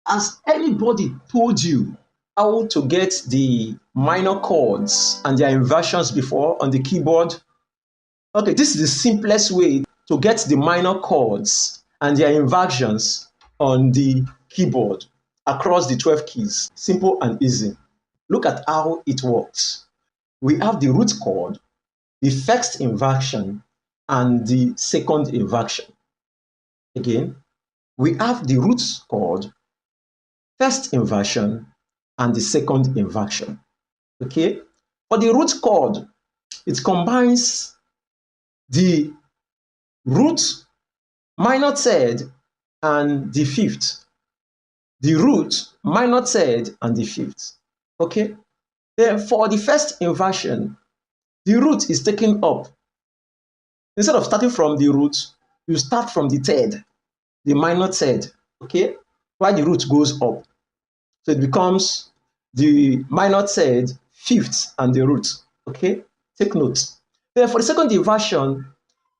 Has anybody told you how to get the minor chords and their inversions before on the keyboard? Okay, this is the simplest way to get the minor chords and their inversions on the keyboard across the 12 keys. Simple and easy. Look at how it works. We have the root chord, the first inversion, and the second inversion. Again, we have the root chord, first inversion, and the second inversion. Okay, for the root chord, it combines the root, minor third, and the fifth. The root, minor third, and the fifth. Okay, then for the first inversion, the root is taken up. Instead of starting from the root, you start from the third, the minor third. Okay, while the root goes up. So it becomes the minor third, fifth, and the root. Okay, take note. Then for the second inversion,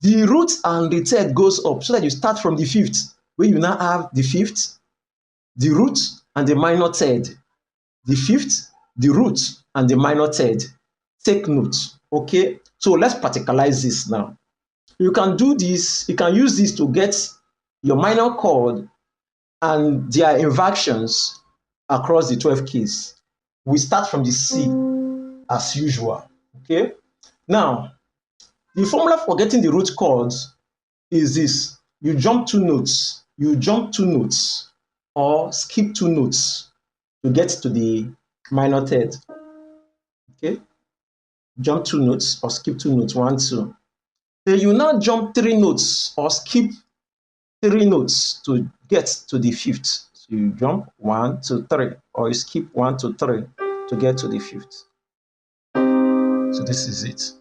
the root and the third goes up so that you start from the fifth, where you now have the fifth, the root, and the minor third. The fifth, the root, and the minor third. Take note. Okay, so let's practicalize this now. You can do this, you can use this to get your minor chord and their inversions across the 12 keys. We start from the C as usual. Okay, now the formula for getting the root chords is this: you jump 2 notes, or skip 2 notes to get to the minor third. Okay, jump 2 notes or skip 2 notes, 1, 2. Then you now jump 3 notes or skip 3 notes to get to the fifth. So you jump 1, 2, 3, or you skip 1, 2, 3 to get to the fifth. So this is it.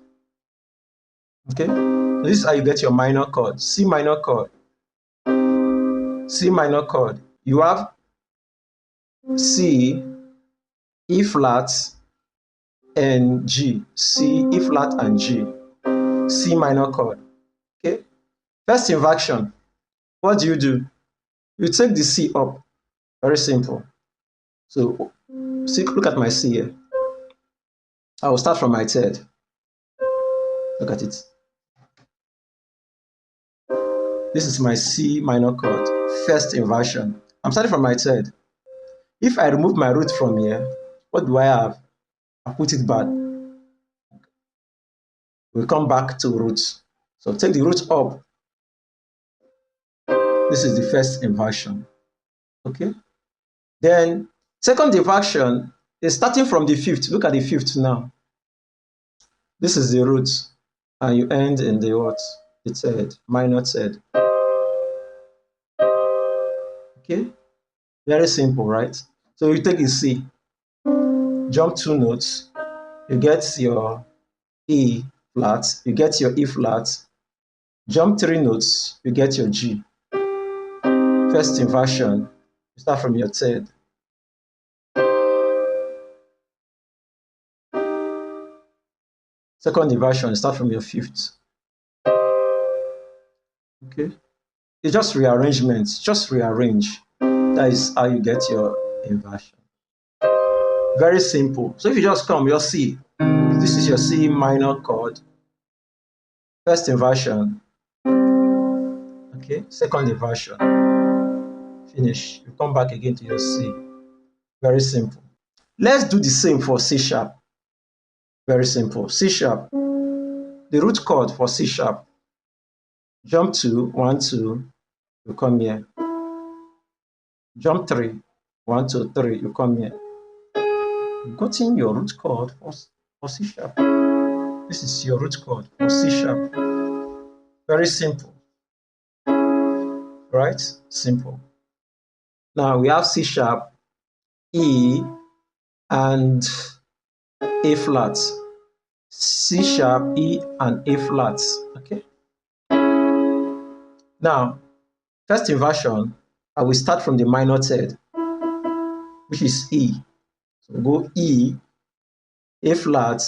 Okay, so this is how you get your minor chord. C minor chord, C minor chord. You have C, E flat, and G. C, E flat, and G. C minor chord. Okay, first inversion. What do? You take the C up. Very simple. So see, look at my C here. I will start from my third. Look at it. This is my C minor chord, first inversion. I'm starting from my third. If I remove my root from here, what do I have? I put it back. We'll come back to root. So take the root up. This is the first inversion. Okay. Then second inversion is starting from the fifth. Look at the fifth now. This is the root, and you end in the what? The third, minor third. Okay. Very simple, right? So you take a C, jump 2 notes, you get your E flat, you get your E flat, jump 3 notes, you get your G. First inversion, you start from your third. Second inversion, you start from your fifth. Okay, it's just rearrangement, just rearrange. That is how you get your inversion. Very simple. So if you just come, your C, this is your C minor chord, first inversion. Okay, second inversion. Finish. You come back again to your C. Very simple. Let's do the same for C sharp. Very simple. C sharp. The root chord for C sharp. Jump 2, 1, 2, you come here. Jump 3, 1, 2, 3, you come here. You've gotten your root chord for C sharp. This is your root chord for C sharp. Very simple. Right? Simple. Now we have C sharp, E, and A flat. C sharp, E, and A flat. Okay. Now, first inversion, I will start from the minor third, which is E. So we'll go E, A flat,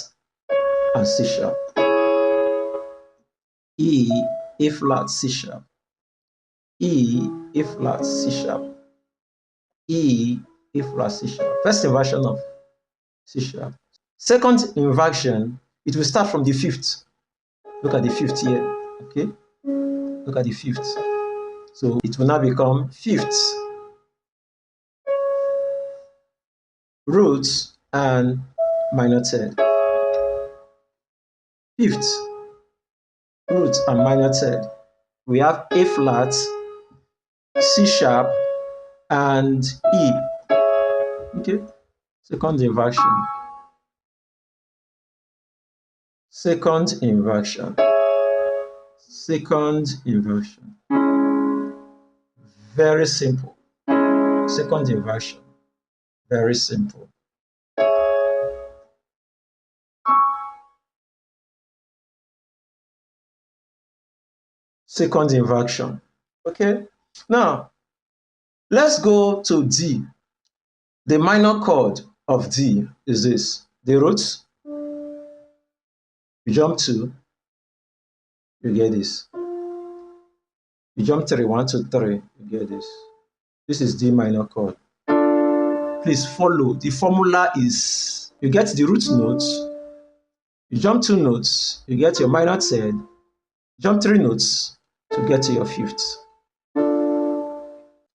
and C sharp. E, A flat, C sharp. E, A flat, C sharp. E, E flat, C sharp. First inversion of C sharp. Second inversion, it will start from the fifth. Look at the fifth here. Okay, look at the fifth. So it will now become fifth, root, and minor third. Fifth, root, and minor third. We have A flat, C sharp, and E. Okay, second inversion. Second inversion. Second inversion. Very simple. Second inversion. Very simple. Second inversion. Okay. Now, let's go to D. The minor chord of D is this. The root, you jump 2, you get this. You jump 3, 1, 2, 3, you get this. This is D minor chord. Please follow. The formula is, you get the root note, you jump 2 notes, you get your minor third, jump 3 notes to get to your fifth.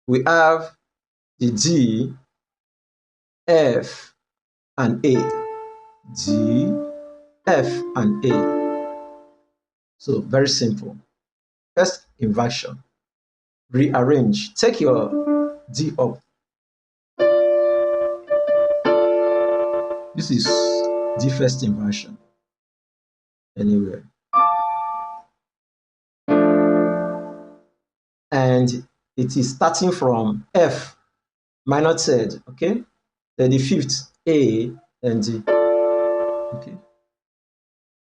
We have the D, F, and A. D, F, and A. So very simple. First inversion. Rearrange. Take your D up. This is D first inversion. Anywhere. And it is starting from F minor third, okay? Then the fifth, A, and D. Okay.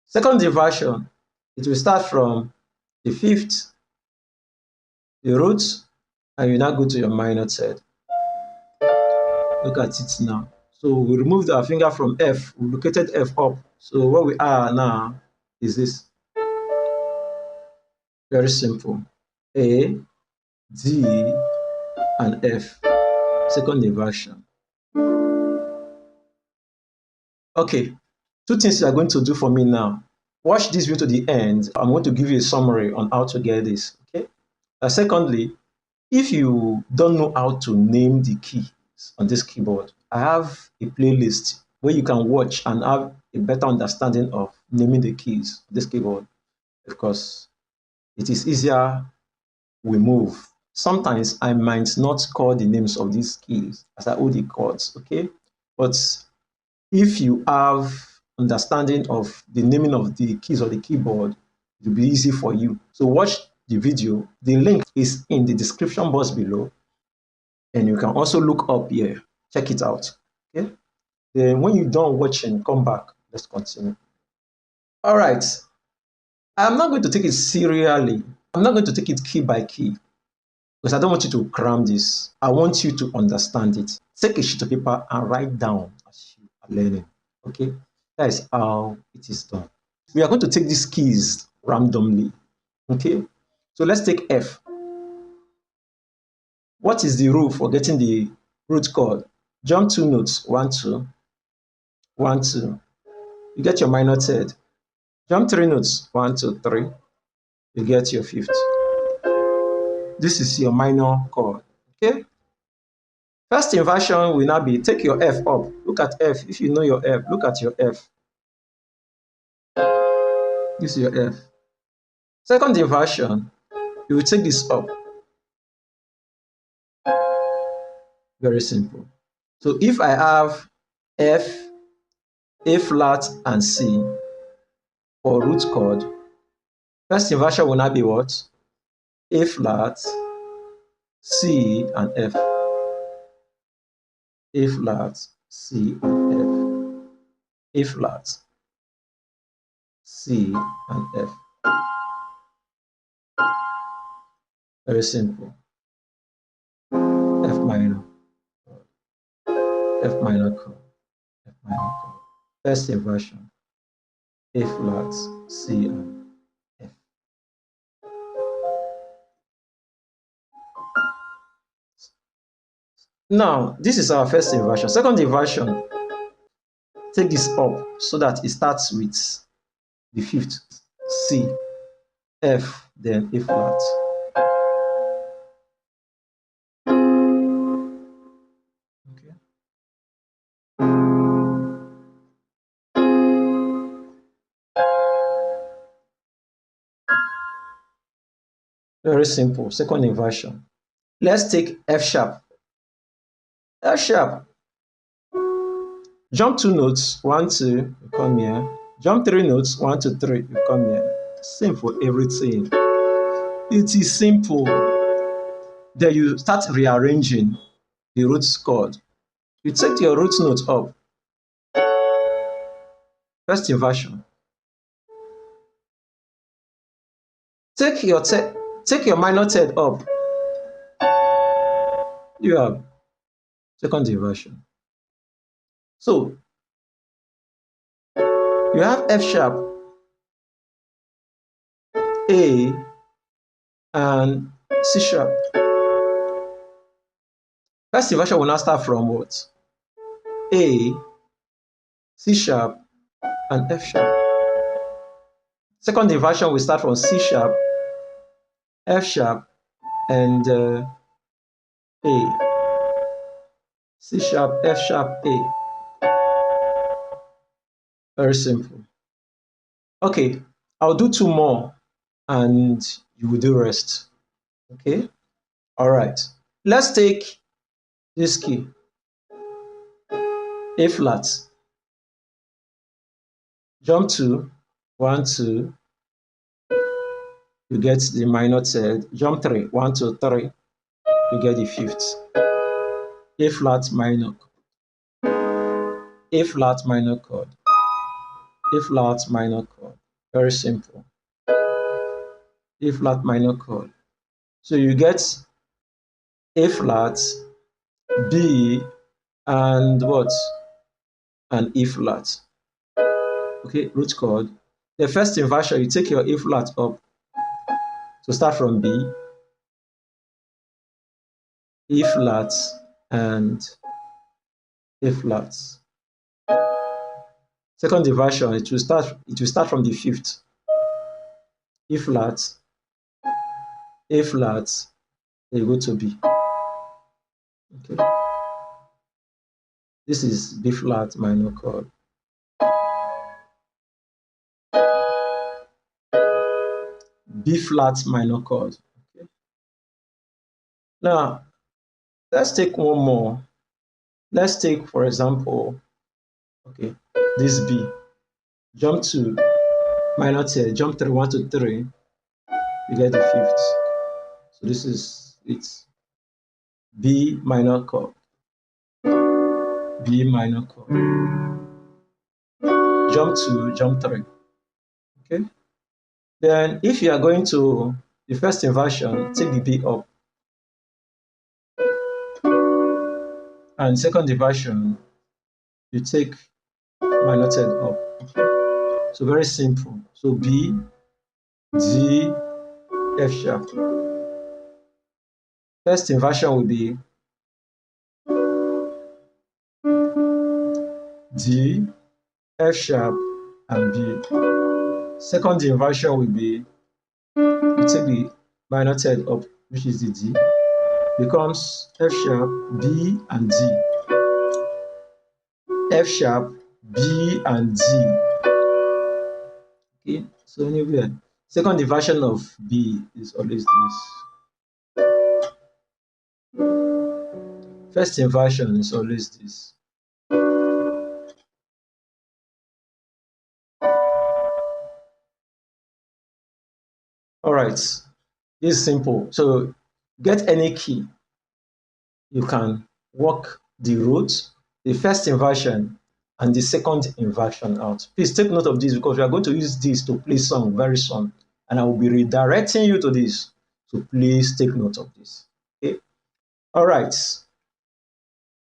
Second inversion, it will start from the fifth, the root, and you now go to your minor third. Look at it now. So we removed our finger from F, we located F up. So what we are now is this. Very simple. A, D, and F. Second inversion. Okay, two things you are going to do for me now. Watch this video to the end. I'm going to give you a summary on how to get this. Okay. Secondly, if you don't know how to name the keys on this keyboard, I have a playlist where you can watch and have a better understanding of naming the keys on this keyboard, because it is easier we move. Sometimes I might not call the names of these keys as I hold the chords, okay? But if you have understanding of the naming of the keys of the keyboard, it will be easy for you. So watch the video. The link is in the description box below, and you can also look up here. Check it out. Okay. Then when you're done watching, come back. Let's continue. All right. I'm not going to take it serially. I'm not going to take it key by key, because I don't want you to cram this. I want you to understand it. Take a sheet of paper and write down as you are learning. Okay. That is how it is done. We are going to take these keys randomly. Okay. So let's take F. What is the rule for getting the root chord? Jump 2 notes, 1, 2, 1, 2. You get your minor third. Jump 3 notes, 1, 2, 3. You get your fifth. This is your minor chord. Okay. First inversion will now be take your F up. Look at F. If you know your F, look at your F. This is your F. Second inversion, you will take this up. Very simple. So if I have F, A flat, and C for root chord, first inversion will now be what? A flat, C, and F. A flat, C, and F. A flat, C, and F. Very simple. F minor, F minor chord, F minor chord. First inversion, A flat, C, and F. Now, this is our first inversion. Second inversion, take this up so that it starts with the fifth, C, F, then A flat. Okay. Very simple. Second inversion. Let's take F sharp. F sharp. Jump 2 notes, 1, 2, you come here. Jump 3 notes, 1, 2, 3, you come here. Same for everything. It is simple. Then you start rearranging the root chord. You take your root note up. First inversion. Take your minor third up. You have second inversion. So you have F sharp, A, and C sharp. First inversion will now start from what? A, C sharp, and F sharp. Second inversion will start from C sharp, F sharp, and A. C sharp, F sharp, A. Very simple. Okay, I'll do 2 more and you will do rest. Okay, all right. Let's take this key, A flat. Jump 2, 1, 2. You get the minor third. Jump 3, 1, 2, 3. You get the fifth. A flat minor, A flat minor chord, A flat minor chord. Very simple. A flat minor chord. So you get A flat, B, and what? And E flat. Okay, root chord. The first inversion, you take your A flat up. So start from B, E flat, and A flat. Second inversion, it will start from the fifth. E flat, A flat, then you go to B. Okay. This is B flat minor chord. B flat minor chord. Okay. Now, let's take one more. Let's take, for example, okay, this B. Jump 2, minor third, jump 3, 1, 2, 3. You get the fifth. So this is it's B minor chord. B minor chord. Jump 2, jump 3. Okay. Then if you are going to the first inversion, take the B up. And second inversion, you take minor third up. Okay. So very simple. So B, D, F sharp. First inversion will be D, F sharp, and B. Second inversion will be, you take the minor third up, which is the D, becomes F sharp, B, and D. F sharp, B, and D. Okay, so anyway, second inversion of B is always this. First inversion is always this. All right, this is simple. So get any key. You can work the root, the first inversion, and the second inversion out. Please take note of this because we are going to use this to play song very soon. And I will be redirecting you to this. So please take note of this. Okay. All right.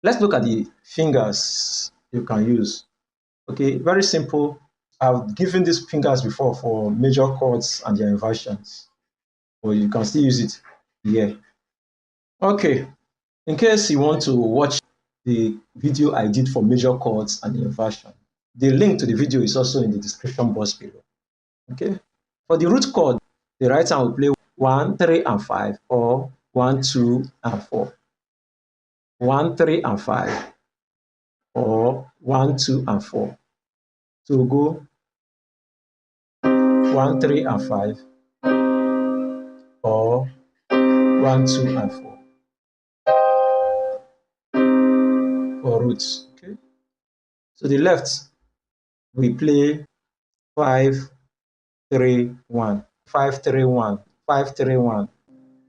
Let's look at the fingers you can use. Okay, very simple. I've given these fingers before for major chords and their inversions. Or you can still use it here. Okay. In case you want to watch the video I did for major chords and inversion, the link to the video is also in the description box below. Okay. For the root chord, the right hand will play 1, 3, and 5, or 1, 2, and 4. 1, 3, and 5, or 1, 2, and 4. So we'll go 1, 3, and 5, or 1, 2, and 4 for roots. Okay. So the left, we play 5, 3, 1, 5, 3, 1, 5, 3, 1.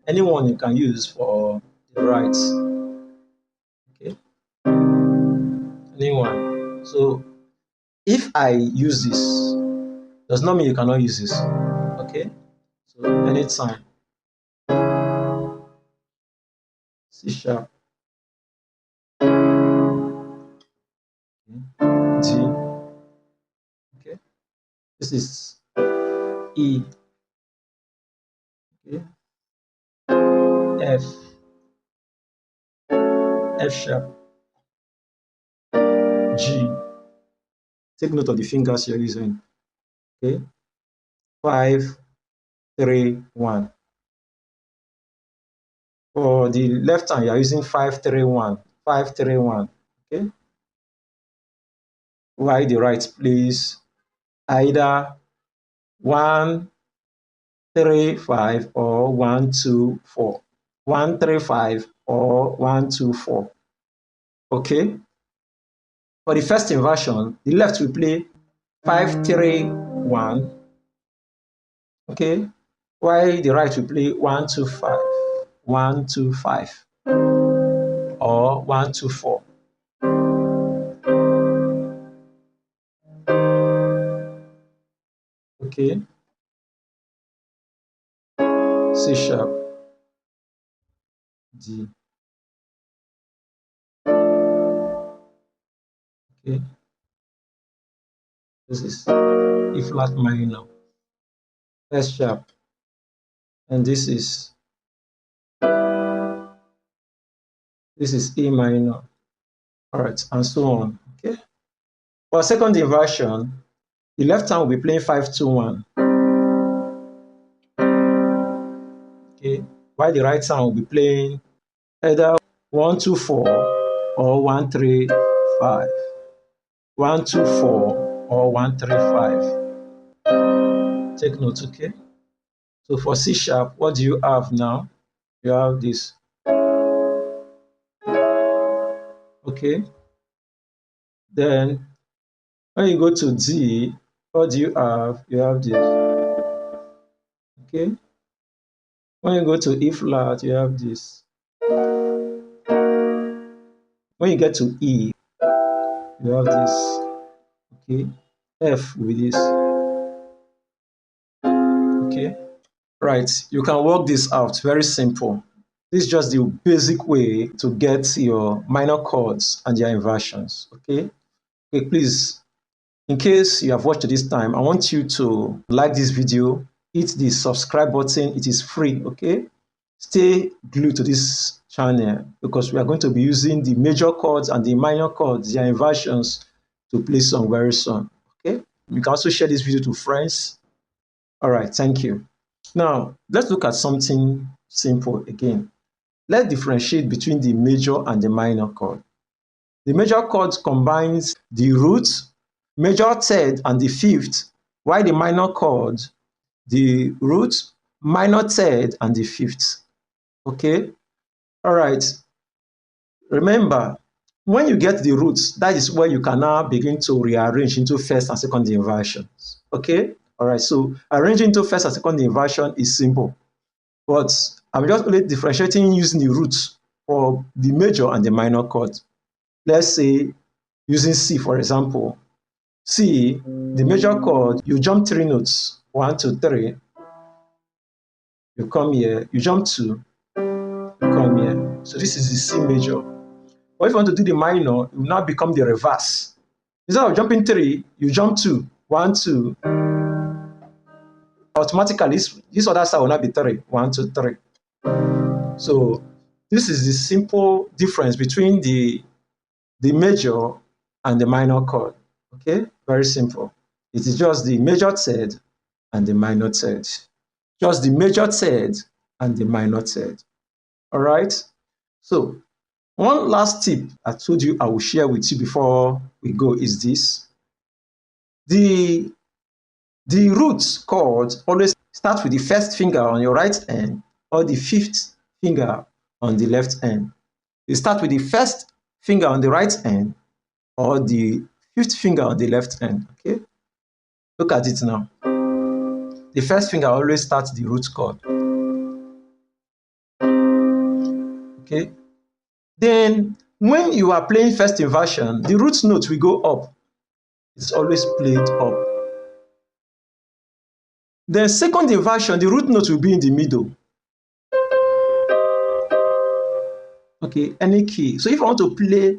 Anyone you can use for the right. Okay. Anyone. So if I use this, does not mean you cannot use this. Okay. So anytime. C sharp. Okay. G. Okay. This is E. Okay. F. F sharp. G. Take note of the fingers you're using. Okay. 5, 3, 1. For the left hand, you're using 5, 3, 1. 5, 3, 1. Okay. While the right plays either 1, 3, 5, or 1, 2, 4. 1, 3, 5, or 1, 2, 4. Okay. For the first inversion, the left will play 5, 3, 1. Okay. While the right will play 1, 2, 5. 1, 2, 5. Or 1, 2, 4. Okay. C sharp. D. Okay. This is E flat minor. F sharp. And this is E minor. All right, and so on. Okay. For second inversion, the left hand will be playing 5, 2, 1. Okay. While the right hand will be playing either 1, 2, 4 or 1, 3, 5. 1, 2, 4 or 1, 3, 5. Take note, okay? So for C sharp, what do you have now? You have this. Okay. Then when you go to D, what do you have? You have this. Okay. When you go to E flat, you have this. When you get to E, you have this. Okay. F with this. Okay. Right. You can work this out. Very simple. This is just the basic way to get your minor chords and their inversions. Okay. Okay, please, in case you have watched this time, I want you to like this video, hit the subscribe button. It is free. Okay. Stay glued to this channel because we are going to be using the major chords and the minor chords, their inversions, to play song very soon. Okay. You can also share this video to friends. All right. Thank you. Now, let's look at something simple again. Let's differentiate between the major and the minor chord. The major chord combines the root, major third, and the fifth, while the minor chord, the root, minor third, and the fifth. Okay? All right. Remember, when you get the roots, that is where you can now begin to rearrange into first and second inversions. Okay? All right. So arranging into first and second inversion is simple. But I'm just only differentiating using the roots for the major and the minor chord. Let's say using C, for example. C, the major chord, you jump 3 notes, 1, 2, 3. You come here, you jump 2, you come here. So this is the C major. But if you want to do the minor, it will now become the reverse. Instead of jumping 3, you jump 2, 1, 2. Automatically, this other side will not be 3, 1, 2, 3. So This is the simple difference between the major and the minor chord. Okay, very simple. It is just the major third and the minor third. Just the major third and the minor third. All right. So one last tip I told you I will share with you before we go is this. The root chord always start with the first finger on your right hand or the fifth finger on the left hand. You start with the first finger on the right hand or the fifth finger on the left hand. Okay, look at it now. The first finger always starts the root chord. Okay, then when you are playing first inversion, the root note will go up. It's always played up. Then second inversion, the root note will be in the middle. Okay, any key. So if I want to play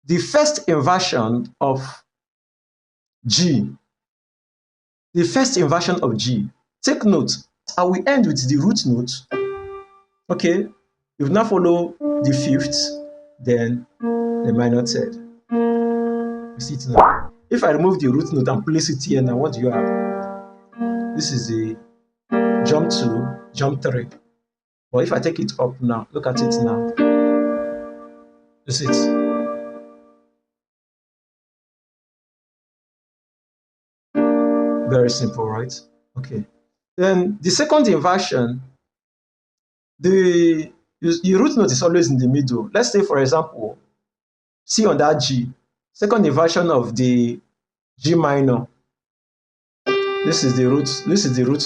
the first inversion of G, the first inversion of G, take note, I will end with the root note. Okay, you now follow the fifth, then the minor third. You see it now. If I remove the root note and place it here now, what do you have? This is the jump 2, jump 3. But if I take it up now, look at it now. You see it. Very simple, right? Okay. Then the second inversion, the root note is always in the middle. Let's say, for example, C on that G, second inversion of the G minor. This is the root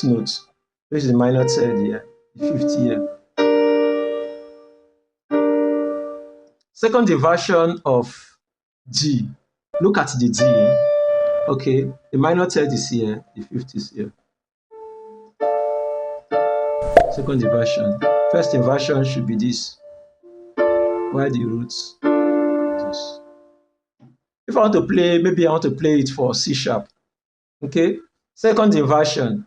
note. This is the minor third here, the fifth here. Second inversion of G. Look at the D. Okay, the minor third is here, the fifth is here. Second inversion. First inversion should be this. Why the roots? This. If I want to play, maybe I want to play it for C sharp. Okay, second inversion.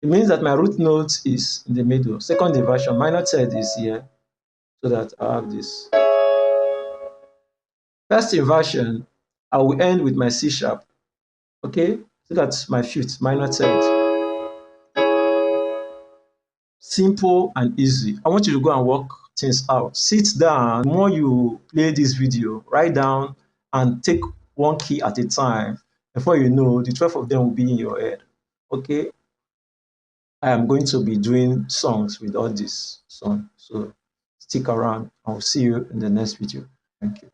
It means that my root note is in the middle. Second inversion, minor third is here, so that I have this. First inversion, I will end with my C sharp. Okay, so that's my fifth, minor third. Simple and easy. I want you to go and work things out. Sit down. The more you play this video, write down and take one key at a time. Before you know, the 12 of them will be in your head. Okay, I am going to be doing songs with all this song. So stick around. I'll see you in the next video. Thank you.